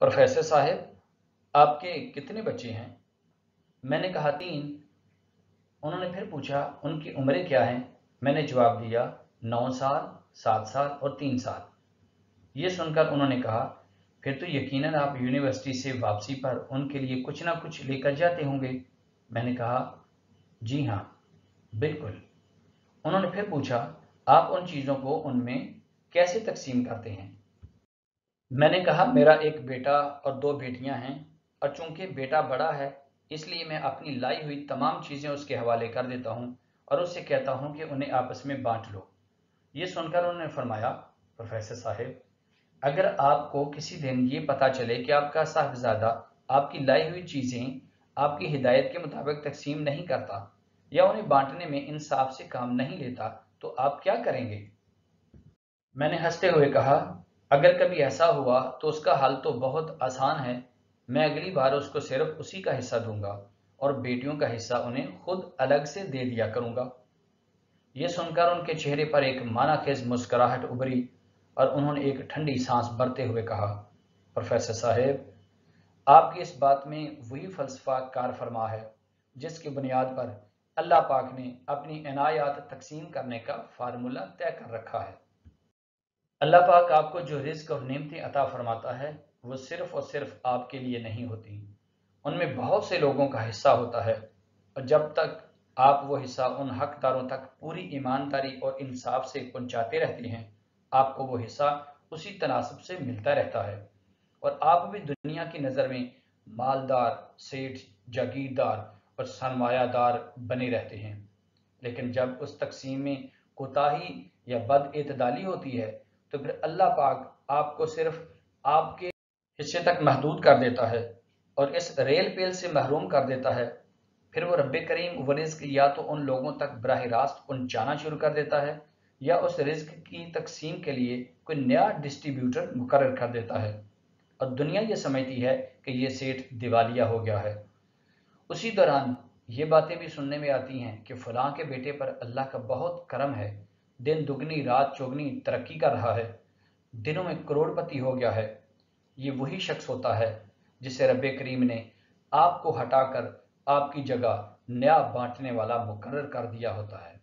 Professor साहब, आपके कितने बच्चे हैं? मैंने कहा 3। उन्होंने फिर पूछा उनकी उम्रें क्या हैं? मैंने जवाब दिया 9 साल, 7 साल और 3 साल। ये सुनकर उन्होंने कहा, फिर तो यकीनन आप यूनिवर्सिटी से वापसी पर उनके लिए कुछ ना कुछ लेकर जाते होंगे। मैंने कहा, जी हाँ, बिल्कुल। उन्होंने फिर पूछा, आप उन चीज़ों को उनमें कैसे तकसीम करते हैं? मैंने कहा, मेरा एक बेटा और 2 बेटियां हैं, और चूंकि बेटा बड़ा है इसलिए मैं अपनी लाई हुई तमाम चीज़ें उसके हवाले कर देता हूँ और उससे कहता हूँ कि उन्हें आपस में बांट लो। ये सुनकर उन्होंने फरमाया, प्रोफेसर साहब, अगर आपको किसी दिन ये पता चले कि आपका साहबजादा आपकी लाई हुई चीज़ें आपकी हिदायत के मुताबिक तकसीम नहीं करता या उन्हें बांटने में इंसाफ से काम नहीं लेता, तो आप क्या करेंगे? मैंने हंसते हुए कहा, अगर कभी ऐसा हुआ तो उसका हल तो बहुत आसान है। मैं अगली बार उसको सिर्फ उसी का हिस्सा दूंगा और बेटियों का हिस्सा उन्हें खुद अलग से दे दिया करूंगा। ये सुनकर उनके चेहरे पर एक मानाखेज मुस्कुराहट उभरी और उन्होंने एक ठंडी सांस भरते हुए कहा, प्रोफेसर साहेब, आपकी इस बात में वही फलसफा कार फरमा है जिसकी बुनियाद पर अल्लाह पाक ने अपनी इनायात तकसीम करने का फार्मूला तय कर रखा है। अल्लाह पाक आपको जो रिज्क और नेमतें अता फरमाता है वो सिर्फ और सिर्फ आपके लिए नहीं होती, उनमें बहुत से लोगों का हिस्सा होता है, और जब तक आप वो हिस्सा उन हकदारों तक पूरी ईमानदारी और इंसाफ से पहुंचाते रहते हैं, आपको वो हिस्सा उसी तनासब से मिलता रहता है और आप भी दुनिया की नज़र में मालदार, सेठ, जागीरदार और सरमायादार बने रहते हैं। लेकिन जब उस तकसीम में कोताही या बदएतदाली होती है तो फिर अल्लाह पाक आपको सिर्फ आपके हिस्से तक महदूद कर देता है और इस रेल पेल से महरूम कर देता है। फिर वो रब्बे करीम वो रिज्क या तो उन लोगों तक बराह रास्त पहुंचाना शुरू कर देता है या उस रिज्क की तकसीम के लिए कोई नया डिस्ट्रीब्यूटर मुकर्रर कर देता है, और दुनिया ये समझती है कि ये सेठ दिवालिया हो गया है। उसी दौरान ये बातें भी सुनने में आती हैं कि फलां के बेटे पर अल्लाह का बहुत करम है, दिन दुगनी रात चौगनी तरक्की कर रहा है, दिनों में करोड़पति हो गया है। ये वही शख्स होता है जिसे रब्बे करीम ने आपको हटाकर आपकी जगह नया बांटने वाला मुकर्रर कर दिया होता है।